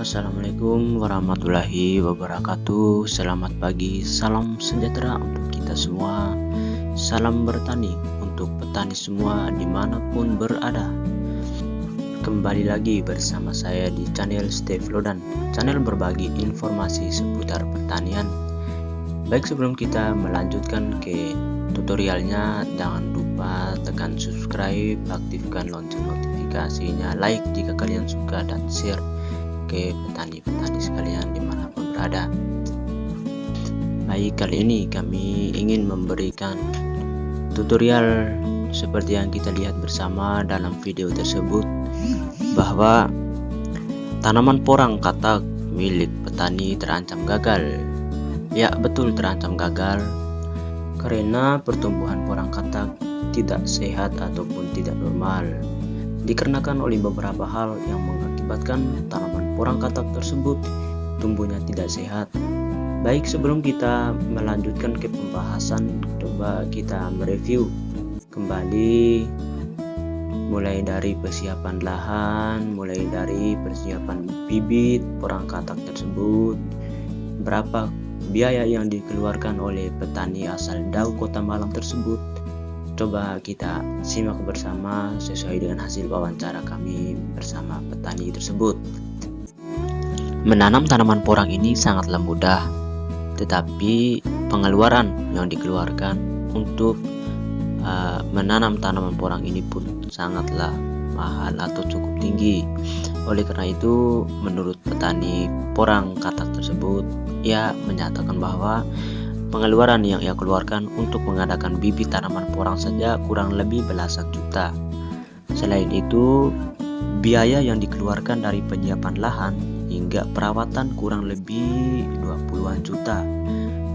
Assalamualaikum warahmatullahi wabarakatuh. Selamat pagi, salam sejahtera untuk kita semua. Salam bertani untuk petani semua dimanapun berada. Kembali lagi bersama saya di channel Steve Lodan, channel berbagi informasi seputar pertanian. Baik, sebelum kita melanjutkan ke tutorialnya, jangan lupa tekan subscribe, aktifkan lonceng notifikasinya, like jika kalian suka, dan share ke petani-petani sekalian dimanapun berada. Baik, kali ini kami ingin memberikan tutorial seperti yang kita lihat bersama dalam video tersebut, bahwa tanaman porang katak milik petani terancam gagal. Ya, betul, terancam gagal karena pertumbuhan porang katak tidak sehat ataupun tidak normal, dikarenakan oleh beberapa hal yang mengakibatkan tanaman porang katak tersebut tumbuhnya tidak sehat. Baik, sebelum kita melanjutkan ke pembahasan, coba kita mereview kembali mulai dari persiapan lahan, mulai dari persiapan bibit porang katak tersebut, berapa biaya yang dikeluarkan oleh petani asal Dau Kota Malang tersebut. Coba kita simak bersama sesuai dengan hasil wawancara kami bersama petani tersebut. Menanam tanaman porang ini sangatlah mudah, tetapi pengeluaran yang dikeluarkan untuk menanam tanaman porang ini pun sangatlah mahal atau cukup tinggi. Oleh karena itu, menurut petani porang katak tersebut, ia menyatakan bahwa pengeluaran yang ia keluarkan untuk mengadakan bibit tanaman porang saja kurang lebih belasan juta. Selain itu, biaya yang dikeluarkan dari penyiapan lahan hingga perawatan kurang lebih 20-an juta.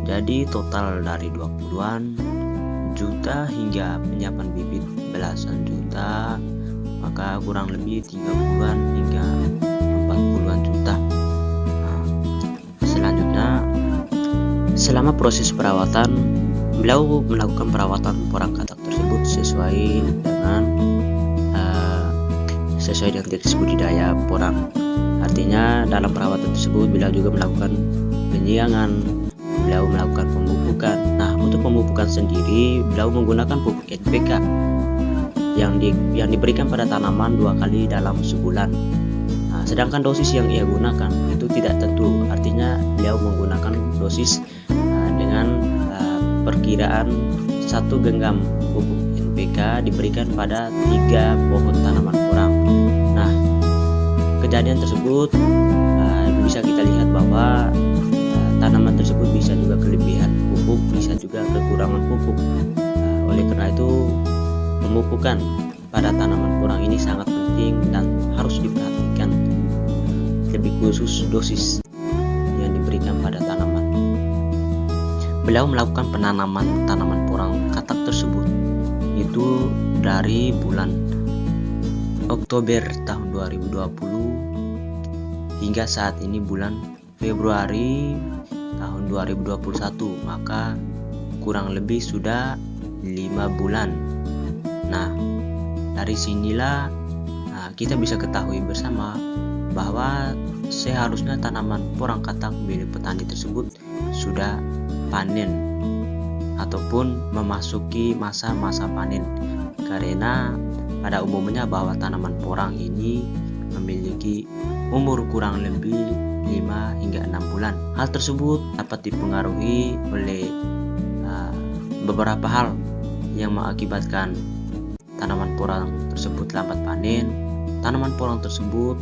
Jadi total dari 20-an juta hingga penyiapan bibit belasan juta, maka kurang lebih 30-an hingga 40-an juta. Selanjutnya, selama proses perawatan, beliau melakukan perawatan porang katak tersebut sesuai dengan teknis budidaya porang. Artinya dalam perawatan tersebut beliau juga melakukan penyiangan, beliau melakukan pemupukan. Nah, untuk pemupukan sendiri beliau menggunakan pupuk NPK yang diberikan pada tanaman 2 kali dalam sebulan. Nah, sedangkan dosis yang ia gunakan itu tidak tentu. Artinya beliau menggunakan dosis dengan perkiraan 1 genggam pupuk NPK diberikan pada 3 pohon tanaman porang. Nah, kejadian tersebut bisa kita lihat bahwa tanaman tersebut bisa juga kelebihan pupuk, bisa juga kekurangan pupuk. Oleh karena itu, pemupukan pada tanaman porang ini sangat penting dan harus diperhatikan, lebih khusus dosis yang diberikan pada tanaman. Beliau melakukan penanaman tanaman porang katak tersebut itu dari bulan Oktober tahun 2020 hingga saat ini bulan Februari tahun 2021, maka kurang lebih sudah 5 bulan. Nah, dari sinilah kita bisa ketahui bersama bahwa seharusnya tanaman porang katak milik petani tersebut sudah panen ataupun memasuki masa-masa panen, karena pada umumnya bahwa tanaman porang ini memiliki umur kurang lebih 5 hingga 6 bulan. Hal tersebut dapat dipengaruhi oleh beberapa hal yang mengakibatkan tanaman porang tersebut lambat panen, tanaman porang tersebut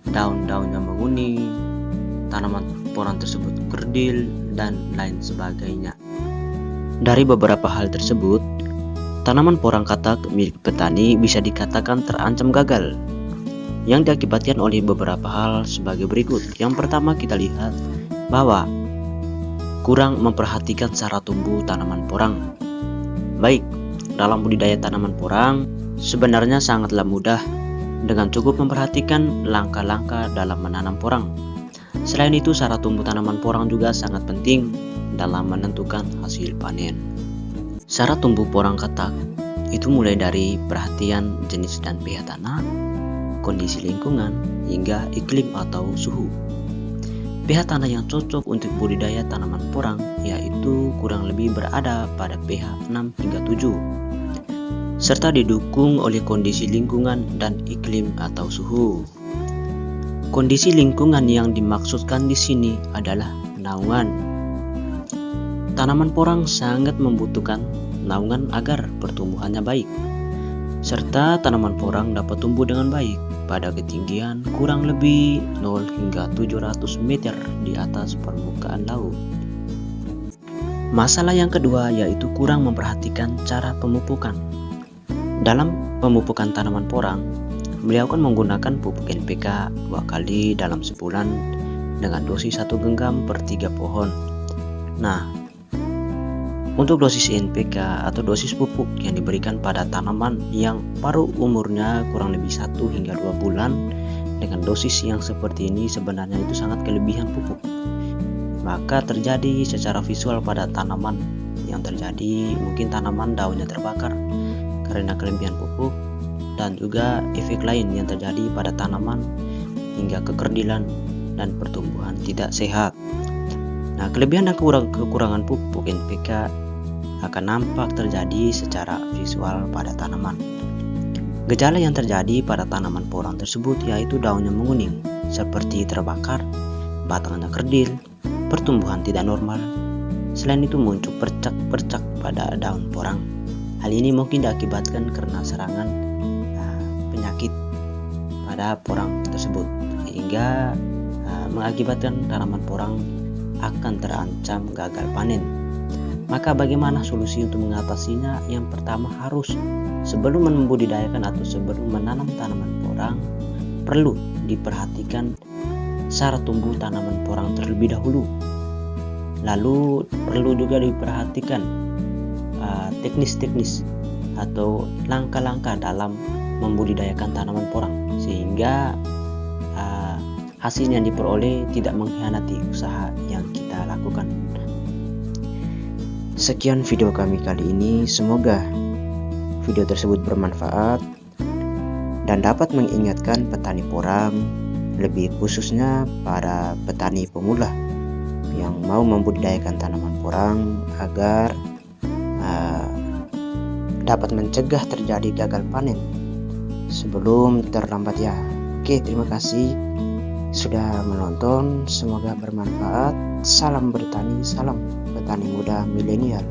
daun-daunnya menguning, tanaman porang tersebut kerdil, dan lain sebagainya. Dari beberapa hal tersebut, tanaman porang katak milik petani bisa dikatakan terancam gagal, yang diakibatkan oleh beberapa hal sebagai berikut. Yang pertama, kita lihat bahwa kurang memperhatikan cara tumbuh tanaman porang. Baik, dalam budidaya tanaman porang sebenarnya sangatlah mudah dengan cukup memperhatikan langkah-langkah dalam menanam porang. Selain itu, cara tumbuh tanaman porang juga sangat penting dalam menentukan hasil panen. Cara tumbuh porang katak itu mulai dari perhatian jenis dan pH tanah, kondisi lingkungan, hingga iklim atau suhu. pH tanah yang cocok untuk budidaya tanaman porang yaitu kurang lebih berada pada pH 6 hingga 7, serta didukung oleh kondisi lingkungan dan iklim atau suhu. Kondisi lingkungan yang dimaksudkan di sini adalah naungan. Tanaman porang sangat membutuhkan naungan agar pertumbuhannya baik, serta tanaman porang dapat tumbuh dengan baik pada ketinggian kurang lebih 0 hingga 700 meter di atas permukaan laut. Masalah yang kedua yaitu kurang memperhatikan cara pemupukan. Dalam pemupukan tanaman porang, beliau akan menggunakan pupuk NPK 2 kali dalam sebulan dengan dosis 1 genggam per 3 pohon. Nah, untuk dosis NPK atau dosis pupuk yang diberikan pada tanaman yang baru umurnya kurang lebih 1 hingga 2 bulan dengan dosis yang seperti ini sebenarnya itu sangat kelebihan pupuk. Maka terjadi secara visual pada tanaman yang terjadi mungkin tanaman daunnya terbakar karena kelebihan pupuk, dan juga efek lain yang terjadi pada tanaman hingga kekerdilan dan pertumbuhan tidak sehat. Nah, kelebihan dan kekurangan pupuk NPK akan nampak terjadi secara visual pada tanaman. Gejala yang terjadi pada tanaman porang tersebut yaitu daunnya menguning seperti terbakar, batangnya kerdil, pertumbuhan tidak normal. Selain itu muncul percak-percak pada daun porang. Hal ini mungkin diakibatkan karena serangan penyakit pada porang tersebut, sehingga mengakibatkan tanaman porang akan terancam gagal panen. Maka bagaimana solusi untuk mengatasinya? Yang pertama, harus sebelum membudidayakan atau sebelum menanam tanaman porang perlu diperhatikan cara tumbuh tanaman porang terlebih dahulu. Lalu perlu juga diperhatikan teknis-teknis atau langkah-langkah dalam membudidayakan tanaman porang sehingga hasil yang diperoleh tidak mengkhianati usaha yang kita lakukan. Sekian video kami kali ini, semoga video tersebut bermanfaat dan dapat mengingatkan petani porang, lebih khususnya para petani pemula yang mau membudidayakan tanaman porang agar dapat mencegah terjadi gagal panen sebelum terlambat ya. Oke, terima kasih sudah menonton, semoga bermanfaat. Salam bertani, salam petani muda milenial.